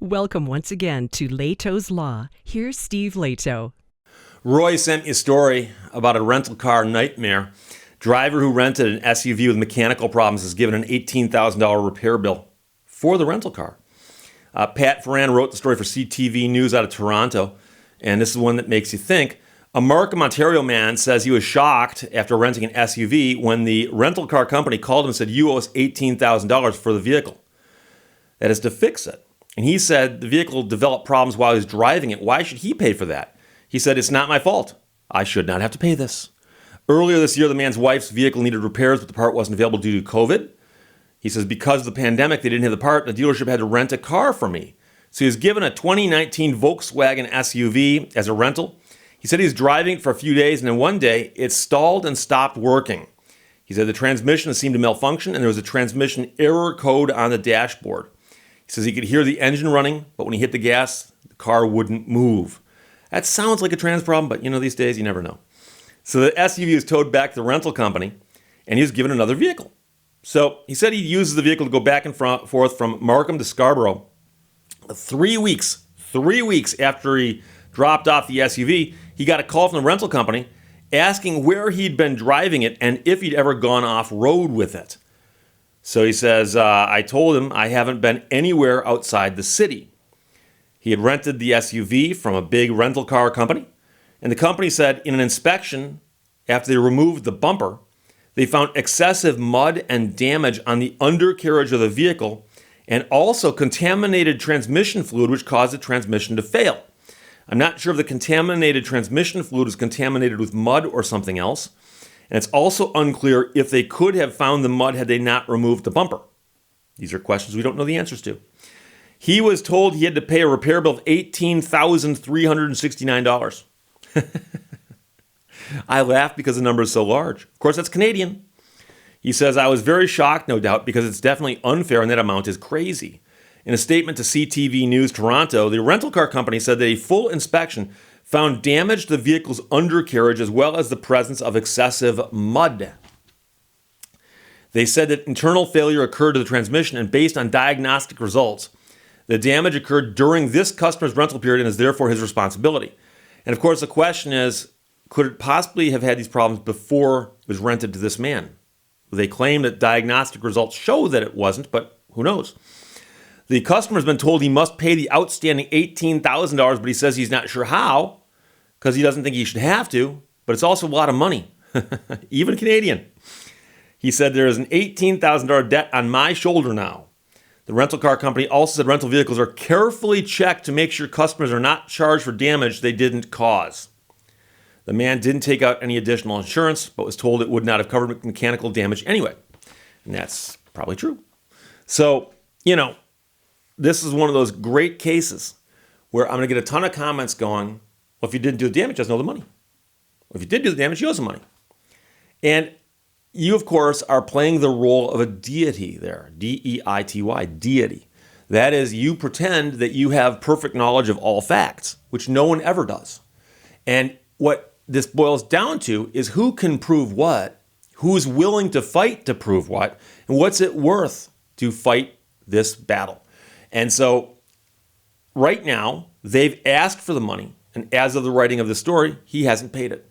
Welcome once again to Lehto's Law. Here's Steve Lehto. Roy sent me a story about a rental car nightmare. Driver who rented an SUV with mechanical problems is given an $18,000 repair bill for the rental car. Pat Ferran wrote the story for CTV News out of Toronto, and this is one that makes you think. A Markham, Ontario man says he was shocked after renting an SUV when the rental car company called him and said, "You owe us $18,000 for the vehicle." That is to fix it. And he said the vehicle developed problems while he was driving it. Why should he pay for that? He said, "It's not my fault. I should not have to pay this." Earlier this year, the man's wife's vehicle needed repairs, but the part wasn't available due to COVID. He says, because of the pandemic, they didn't have the part. The dealership had to rent a car for me. So he was given a 2019 Volkswagen SUV as a rental. He said he was driving it for a few days, and then one day, it stalled and stopped working. He said the transmission seemed to malfunction, and there was a transmission error code on the dashboard. He says he could hear the engine running, but when he hit the gas, the car wouldn't move. That sounds like a trans problem, but these days you never know. So the SUV was towed back to the rental company, and he was given another vehicle. So he said he uses the vehicle to go back and forth from Markham to Scarborough. 3 weeks after he dropped off the SUV, he got a call from the rental company asking where he'd been driving it and if he'd ever gone off-road with it. So he says, I told him I haven't been anywhere outside the city. He had rented the SUV from a big rental car company, and the company said in an inspection, after they removed the bumper, they found excessive mud and damage on the undercarriage of the vehicle and also contaminated transmission fluid, which caused the transmission to fail. I'm not sure if the contaminated transmission fluid was contaminated with mud or something else. And it's also unclear if they could have found the mud had they not removed the bumper. These are questions we don't know the answers to. He was told he had to pay a repair bill of $18,369. I laugh because the number is so large. Of course, that's Canadian. He says, I was very shocked, no doubt, because it's definitely unfair and that amount is crazy. In a statement to CTV News Toronto, the rental car company said that a full inspection found damage to the vehicle's undercarriage as well as the presence of excessive mud. They said that internal failure occurred to the transmission, and based on diagnostic results, the damage occurred during this customer's rental period and is therefore his responsibility. And of course, the question is, could it possibly have had these problems before it was rented to this man? They claim that diagnostic results show that it wasn't, but who knows? The customer's been told he must pay the outstanding $18,000, but he says he's not sure how because he doesn't think he should have to, but it's also a lot of money, even Canadian. He said there is an $18,000 debt on my shoulder now. The rental car company also said rental vehicles are carefully checked to make sure customers are not charged for damage they didn't cause. The man didn't take out any additional insurance, but was told it would not have covered mechanical damage anyway. And that's probably true. So, this is one of those great cases where I'm going to get a ton of comments going, well, if you didn't do the damage, you doesn't owe the money. Well, if you did do the damage, you owe some money. And you, of course, are playing the role of a deity there, D-E-I-T-Y, deity. That is, you pretend that you have perfect knowledge of all facts, which no one ever does. And what this boils down to is who can prove what, who's willing to fight to prove what, and what's it worth to fight this battle. And so right now, they've asked for the money, and as of the writing of the story, he hasn't paid it.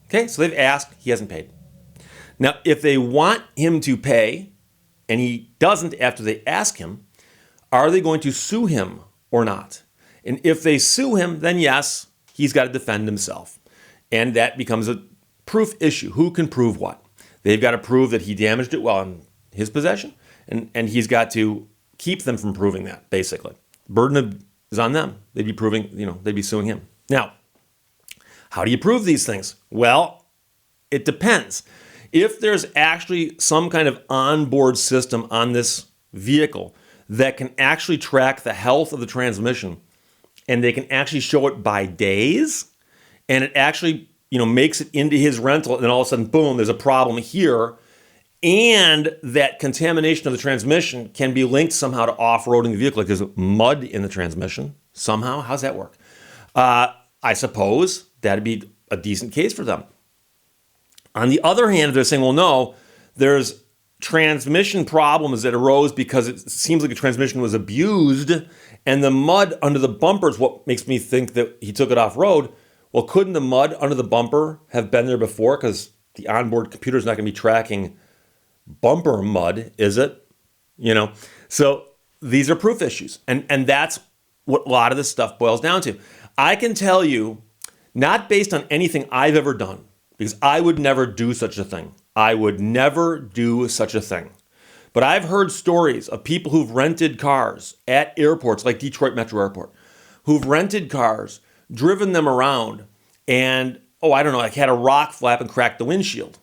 Okay, so they've asked, he hasn't paid. Now, if they want him to pay, and he doesn't after they ask him, are they going to sue him or not? And if they sue him, then yes, he's got to defend himself. And that becomes a proof issue. Who can prove what? They've got to prove that he damaged it while in his possession, and he's got to keep them from proving that, basically. The burden is on them. They'd be proving, they'd be suing him. Now, how do you prove these things? Well, it depends. If there's actually some kind of onboard system on this vehicle that can actually track the health of the transmission, and they can actually show it by days, and it actually, makes it into his rental, and then all of a sudden, boom, there's a problem here, and that contamination of the transmission can be linked somehow to off-roading the vehicle, like there's mud in the transmission somehow. How's that work? I suppose that'd be a decent case for them. On the other hand, they're saying, well, no, there's transmission problems that arose because it seems like a transmission was abused And the mud under the bumper is what makes me think that he took it off-road. Well, couldn't the mud under the bumper have been there before? Because the onboard computer is not going to be tracking bumper mud, is it? So these are proof issues. And that's what a lot of this stuff boils down to. I can tell you, not based on anything I've ever done, because I would never do such a thing. I would never do such a thing. But I've heard stories of people who've rented cars at airports like Detroit Metro Airport, who've rented cars, driven them around, and, had a rock flap and cracked the windshield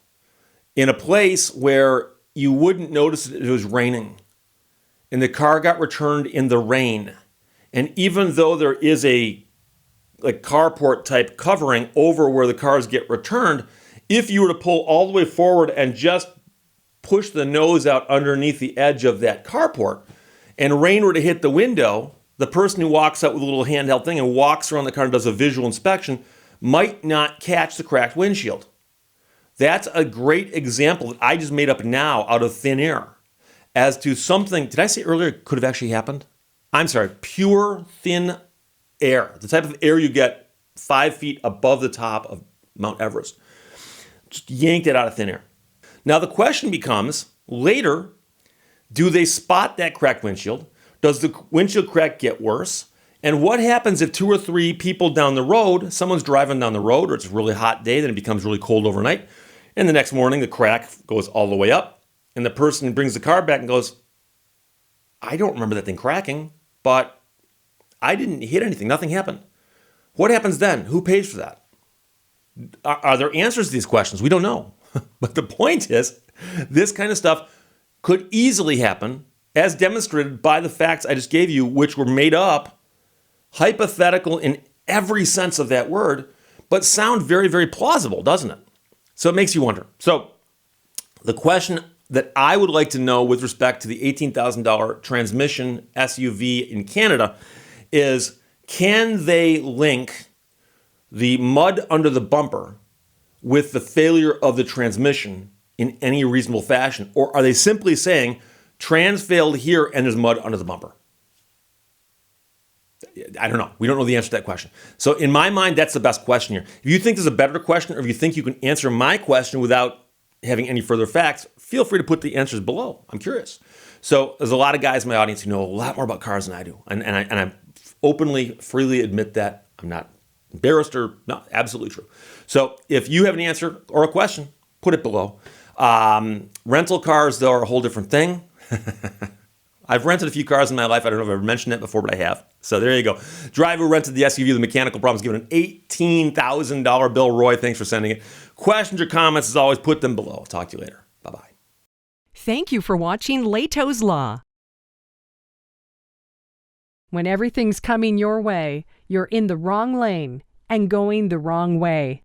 in a place where you wouldn't notice it was raining. And the car got returned in the rain. And even though there is a carport type covering over where the cars get returned, if you were to pull all the way forward and just push the nose out underneath the edge of that carport and rain were to hit the window, the person who walks out with a little handheld thing and walks around the car and does a visual inspection might not catch the cracked windshield. That's a great example that I just made up now out of thin air as to something, did I say earlier it could have actually happened? I'm sorry, pure thin air, the type of air you get 5 feet above the top of Mount Everest. Just yanked it out of thin air. Now the question becomes, later, do they spot that cracked windshield? Does the windshield crack get worse? And what happens if 2 or 3 people down the road, someone's driving down the road, or it's a really hot day, then it becomes really cold overnight, and the next morning the crack goes all the way up, and the person brings the car back and goes, I don't remember that thing cracking, but I didn't hit anything, nothing happened. What happens then? Who pays for that? Are there answers to these questions? We don't know. But the point is, this kind of stuff could easily happen, as demonstrated by the facts I just gave you, which were made up, hypothetical in every sense of that word, but sound very, very plausible, doesn't it? So it makes you wonder. So the question that I would like to know with respect to the $18,000 transmission SUV in Canada is, can they link the mud under the bumper with the failure of the transmission in any reasonable fashion? Or are they simply saying, trans failed here and there's mud under the bumper? I don't know. We don't know the answer to that question. So in my mind, that's the best question here. If you think there's a better question, or if you think you can answer my question without having any further facts, feel free to put the answers below. I'm curious. So there's a lot of guys in my audience who know a lot more about cars than I do. And I openly, freely admit that. I'm not embarrassed or not, absolutely true. So if you have an answer or a question, put it below. Rental cars, though, are a whole different thing. I've rented a few cars in my life. I don't know if I've ever mentioned it before, but I have. So there you go. Driver rented the SUV with mechanical problems, given an $18,000 bill. Roy, thanks for sending it. Questions or comments, as always, put them below. I'll talk to you later. Bye-bye. Thank you for watching Lehto's Law. When everything's coming your way, you're in the wrong lane and going the wrong way.